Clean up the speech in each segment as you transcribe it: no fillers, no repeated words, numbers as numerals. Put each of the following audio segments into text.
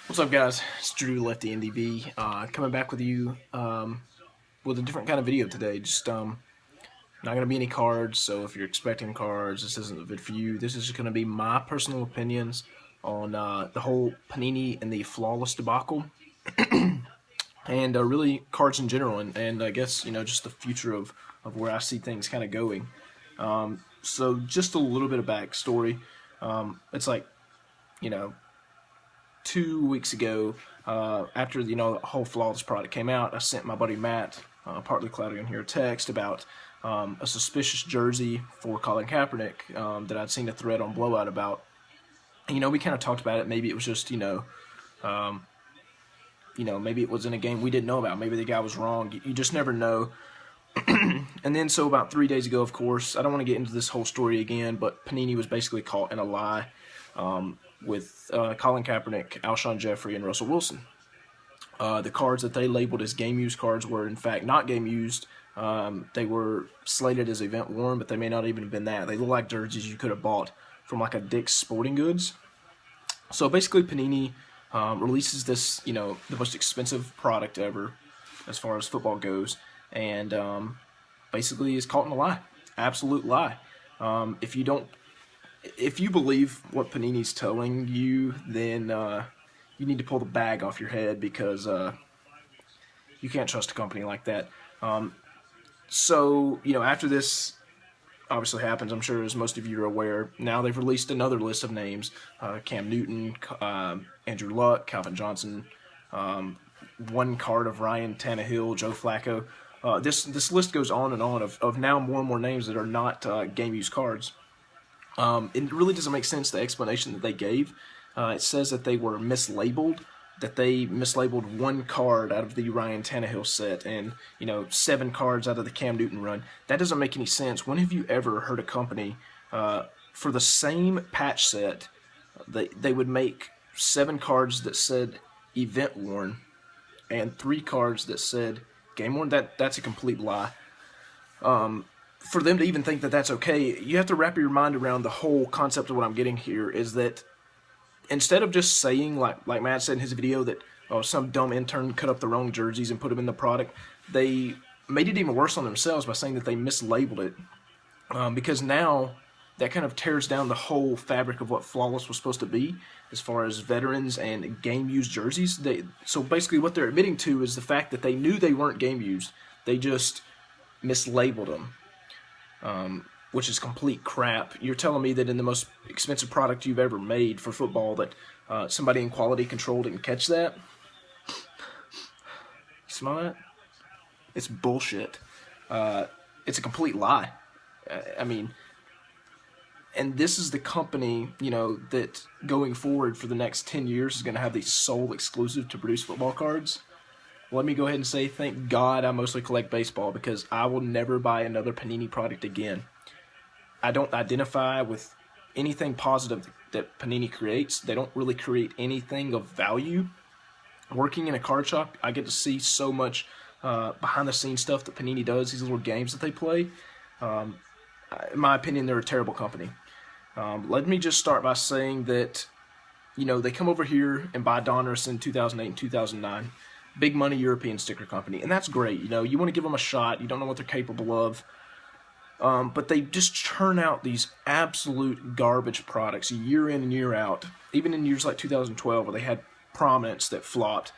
What's up, guys? It's Drew, Lefty NDB, coming back with you with a different kind of video today. Just not going to be any cards, so if you're expecting cards, this isn't a vid for you. This is just going to be my personal opinions on the whole Panini and the flawless debacle, and really cards in general, and I guess just the future of where I see things kind of going. So just a little bit of backstory. It's like you know 2 weeks ago, after the whole flawless product came out, I sent my buddy Matt, partly cloudy on here, a text about a suspicious jersey for Colin Kaepernick that I'd seen a thread on Blowout about. And, we kind of talked about it. Maybe it was just maybe it was in a game we didn't know about. Maybe the guy was wrong. You just never know. And then so about 3 days ago, of course, I don't want to get into this whole story again, but Panini was basically caught in a lie. With Colin Kaepernick, Alshon Jeffrey, and Russell Wilson. The cards that they labeled as game-used cards were, in fact, not game-used. They were slated as event-worn, but they may not even have been that. They look like jerseys you could have bought from, like, a Dick's Sporting Goods. So, basically, Panini releases this, the most expensive product ever as far as football goes, and basically is caught in a lie. Absolute lie. If you believe what Panini's telling you, then you need to pull the bag off your head, because you can't trust a company like that. So, after this obviously happens, I'm sure as most of you are aware, now they've released another list of names. Cam Newton, Andrew Luck, Calvin Johnson, one card of Ryan Tannehill, Joe Flacco. This list goes on and on of now more and more names that are not game-used cards. It really doesn't make sense, the explanation that they gave. It says that they were mislabeled, that they mislabeled one card out of the Ryan Tannehill set and, 7 cards out of the Cam Newton run. That doesn't make any sense. When have you ever heard a company, for the same patch set, they would make 7 cards that said event worn and 3 cards that said game worn? That's a complete lie. For them to even think that that's okay, you have to wrap your mind around the whole concept of what I'm getting here, is that instead of just saying, like Matt said in his video, that some dumb intern cut up the wrong jerseys and put them in the product, they made it even worse on themselves by saying that they mislabeled it, because now that kind of tears down the whole fabric of what flawless was supposed to be as far as veterans and game-used jerseys. So basically what they're admitting to is the fact that they knew they weren't game-used, they just mislabeled them. Which is complete crap. You're telling me that in the most expensive product you've ever made for football that somebody in quality control didn't catch that? Smell that? It's bullshit. It's a complete lie. And this is the company, that going forward for the next 10 years is going to have the sole exclusive to produce football cards. Let me go ahead and say thank God I mostly collect baseball, because I will never buy another Panini product again. I don't identify with anything positive that Panini creates. They don't really create anything of value. Working in a card shop, I get to see so much behind-the-scenes stuff that Panini does, these little games that they play. In my opinion, they're a terrible company. Let me just start by saying that, they come over here and buy Donruss in 2008 and 2009. Big money European sticker company, and that's great. You want to give them a shot. You don't know what they're capable of, but they just churn out these absolute garbage products year in and year out. Even in years like 2012, where they had prominence that flopped.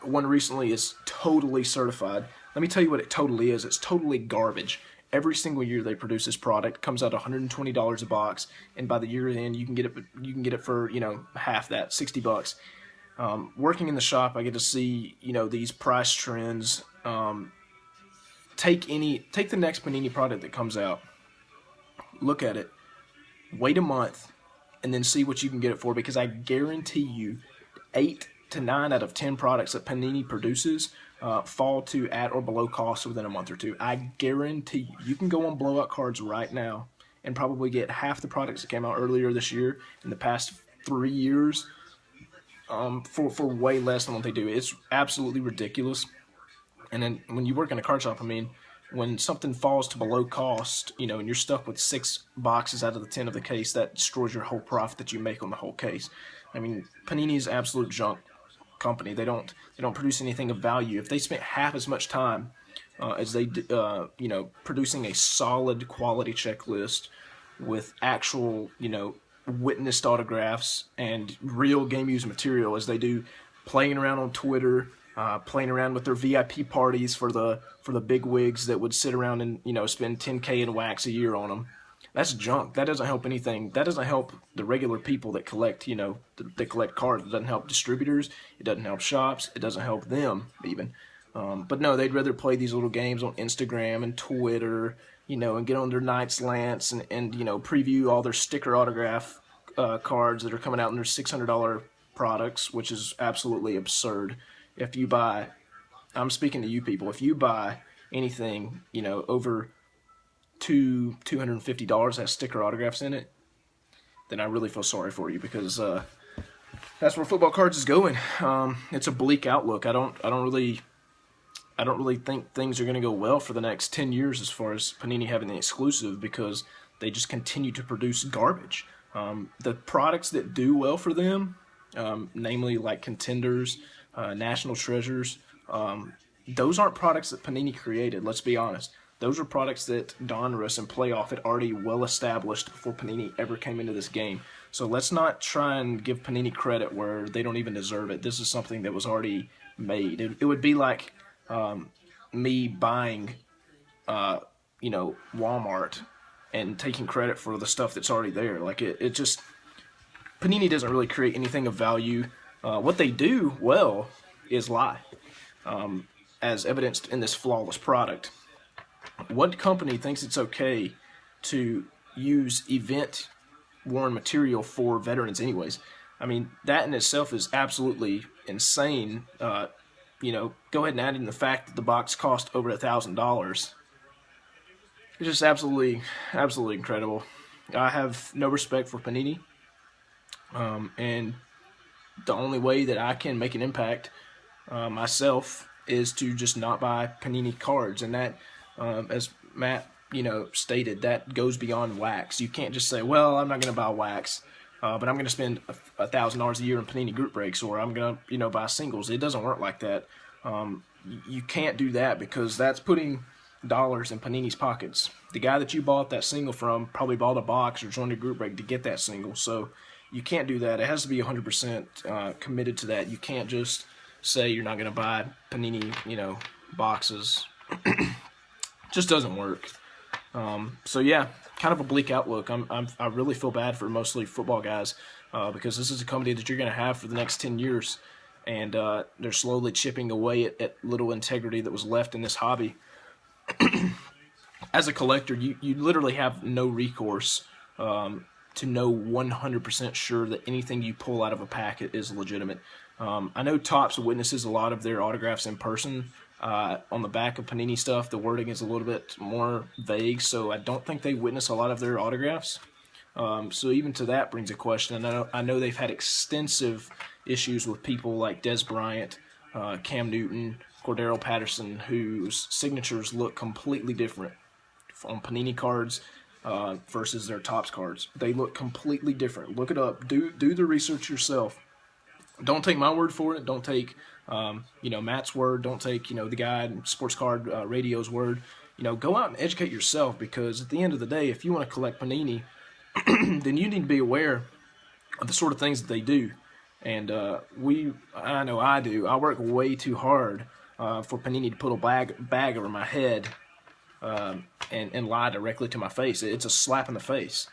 One recently is totally certified. Let me tell you what it totally is. It's totally garbage. Every single year they produce this product, comes out $120 a box, and by the year end you can get it for half that, $60. Working in the shop, I get to see, these price trends. Take the next Panini product that comes out, look at it, wait a month, and then see what you can get it for, because I guarantee you 8 to 9 out of 10 products that Panini produces fall to at or below cost within a month or two. I guarantee you. You can go on Blowout Cards right now and probably get half the products that came out earlier this year in the past 3 years for way less than what they do. It's absolutely ridiculous. And then when you work in a card shop, when something falls to below cost, and you're stuck with 6 boxes out of the 10 of the case, that destroys your whole profit that you make on the whole case. Panini is absolute junk. company. They don't produce anything of value. If they spent half as much time as they producing a solid quality checklist with actual witnessed autographs and real game used material as they do playing around on Twitter, playing around with their VIP parties for the big wigs that would sit around and spend $10K in wax a year on them. That's junk. That doesn't help anything. That doesn't help the regular people that collect that collect cards. It doesn't help distributors. It doesn't help shops. It doesn't help them even. But no, they'd rather play these little games on Instagram and Twitter, and get on their Knights Lance and preview all their sticker autograph cards that are coming out in their $600 products, which is absolutely absurd. If you buy, I'm speaking to you people, if you buy anything, over $250 has sticker autographs in it, then I really feel sorry for you, because that's where football cards is going. It's a bleak outlook. I don't really think things are going to go well for the next 10 years as far as Panini having the exclusive, because they just continue to produce garbage. The products that do well for them, namely like Contenders, National Treasures, those aren't products that Panini created, let's be honest. Those are products that Donruss and Playoff had already well established before Panini ever came into this game. So let's not try and give Panini credit where they don't even deserve it. This is something that was already made. It would be like me buying, Walmart and taking credit for the stuff that's already there. Like it just, Panini doesn't really create anything of value. What they do well is lie, as evidenced in this flawless product. What company thinks it's okay to use event-worn material for veterans anyways? I mean, that in itself is absolutely insane. Go ahead and add in the fact that the box cost over $1,000. It's just absolutely incredible. I have no respect for Panini, and the only way that I can make an impact myself is to just not buy Panini cards, and that, as Matt stated, that goes beyond wax. You can't just say, well, I'm not going to buy wax, but I'm going to spend $1,000 a year in Panini group breaks, or I'm going to buy singles. It doesn't work like that. You can't do that, because that's putting dollars in Panini's pockets. The guy that you bought that single from probably bought a box or joined a group break to get that single. So you can't do that. It has to be 100% committed to that. You can't just say you're not going to buy Panini, boxes. Just doesn't work. So yeah, kind of a bleak outlook. I really feel bad for mostly football guys, because this is a company that you're going to have for the next 10 years, and they're slowly chipping away at little integrity that was left in this hobby. As a collector, you literally have no recourse to know 100% sure that anything you pull out of a packet is legitimate. I know Topps witnesses a lot of their autographs in person. On the back of Panini stuff, the wording is a little bit more vague, so I don't think they witness a lot of their autographs. So even to that brings a question. And I know they've had extensive issues with people like Des Bryant, Cam Newton, Cordero Patterson, whose signatures look completely different on Panini cards versus their Topps cards. They look completely different. Look it up. Do the research yourself. Don't take my word for it. Don't take Matt's word. Don't take the guy in Sports Card Radio's word. Go out and educate yourself, because at the end of the day, if you want to collect Panini, then you need to be aware of the sort of things that they do. And I know I do. I work way too hard for Panini to put a bag over my head and lie directly to my face. It's a slap in the face.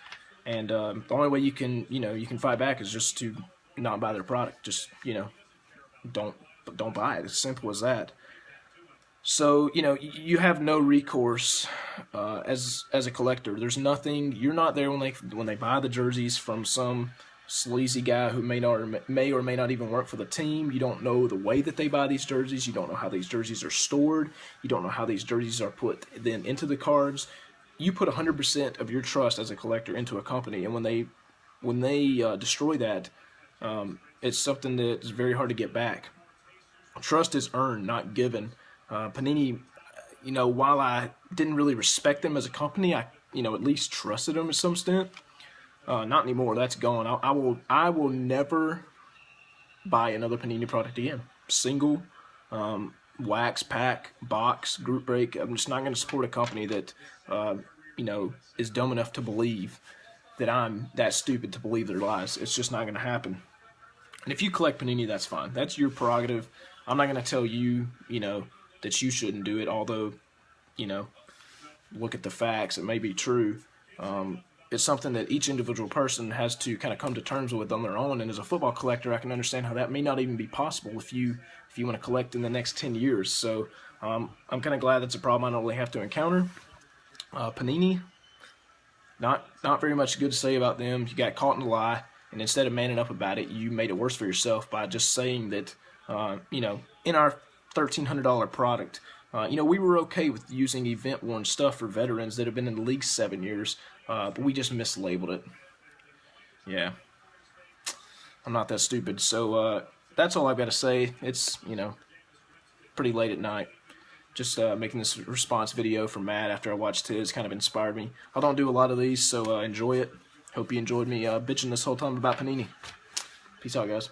And the only way you can fight back is just to not buy their product. Just don't buy it. As simple as that. So you have no recourse as a collector. There's nothing. You're not there when they buy the jerseys from some sleazy guy who may or may not even work for the team. You don't know the way that they buy these jerseys. You don't know how these jerseys are stored. You don't know how these jerseys are put then into the cards. You put 100% of your trust as a collector into a company, and when they destroy that, it's something that is very hard to get back. Trust is earned, not given. Panini, while I didn't really respect them as a company, I at least trusted them to some extent. Not anymore. That's gone. I will never buy another Panini product again. Single, wax, pack, box, group break. I'm just not going to support a company that, you know, is dumb enough to believe that I'm that stupid to believe their lies. It's just not going to happen. And if you collect Panini, that's fine. That's your prerogative. I'm not going to tell you, you know, that you shouldn't do it, although, you know, look at the facts. It may be true. It's something that each individual person has to kind of come to terms with on their own. And as a football collector, I can understand how that may not even be possible if you want to collect in the next 10 years. So I'm kind of glad that's a problem I don't really have to encounter. Panini, not very much good to say about them. You got caught in a lie, and instead of manning up about it, you made it worse for yourself by just saying that, you know, in our $1,300 product, you know, we were okay with using event-worn stuff for veterans that have been in the league 7 years, but we just mislabeled it. Yeah, I'm not that stupid. So that's all I've got to say. It's, you know, pretty late at night. Just making this response video for Matt after I watched his kind of inspired me. I don't do a lot of these, so enjoy it. Hope you enjoyed me bitching this whole time about Panini. Peace out, guys.